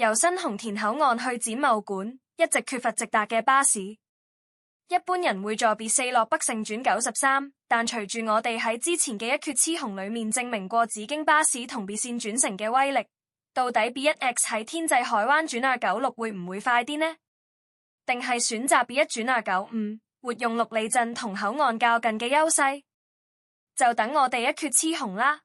由新紅田口岸去展貿館，一直缺乏直達嘅巴士。一般人會坐別4落北盛轉93，但隨住我哋喺之前嘅一決雌雄裏面證明過紫荊巴士同別線轉乘嘅威力，到底 B1X 喺天際海灣轉96會唔會快啲呢？定係選擇 B1 轉95，活用綠里鎮同口岸較近嘅優勢？就等我哋一決雌雄啦！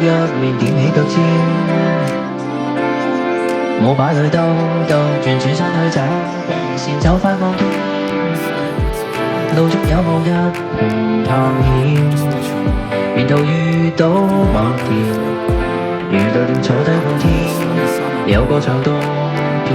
若面點起腳尖，冇擺去兜兜轉轉身去找，先走翻望天。路中有無一同探險，沿途遇到麥田，如對聯坐低看天，有歌唱多遍。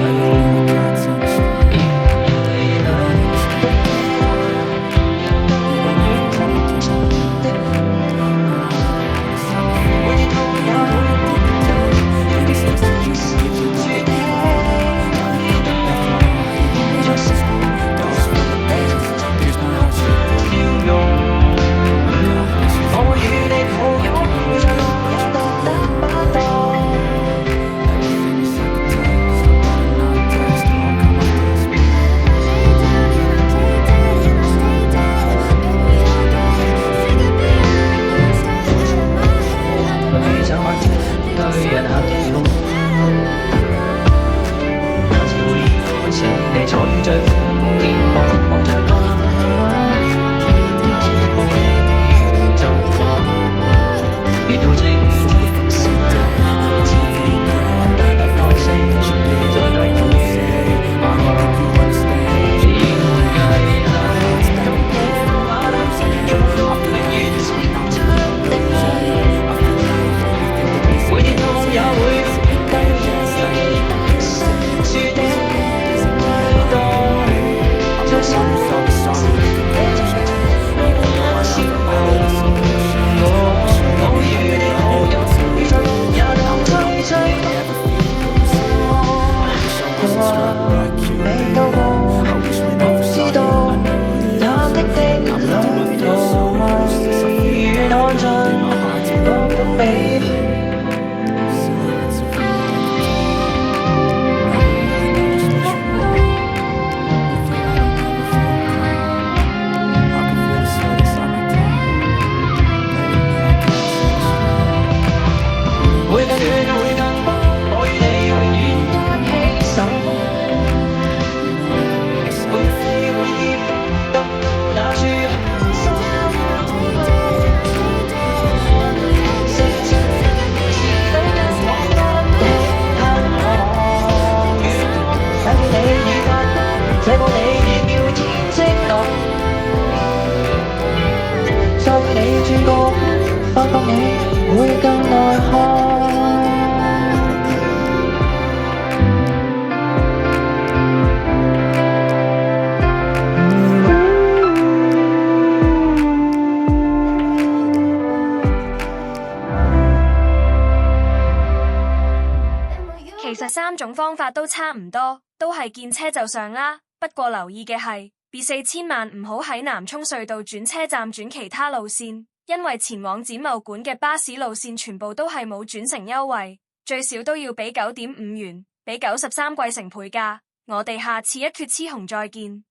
其實3種方法都差唔多，都係見車就上啦。不過留意嘅係，B4千萬唔好喺南涌隧道轉車站轉其他路線，因為前往展貿館嘅巴士路線全部都係冇轉乘優惠，最少都要俾9.5元，比93貴成倍價。我哋下次一決雌雄再見。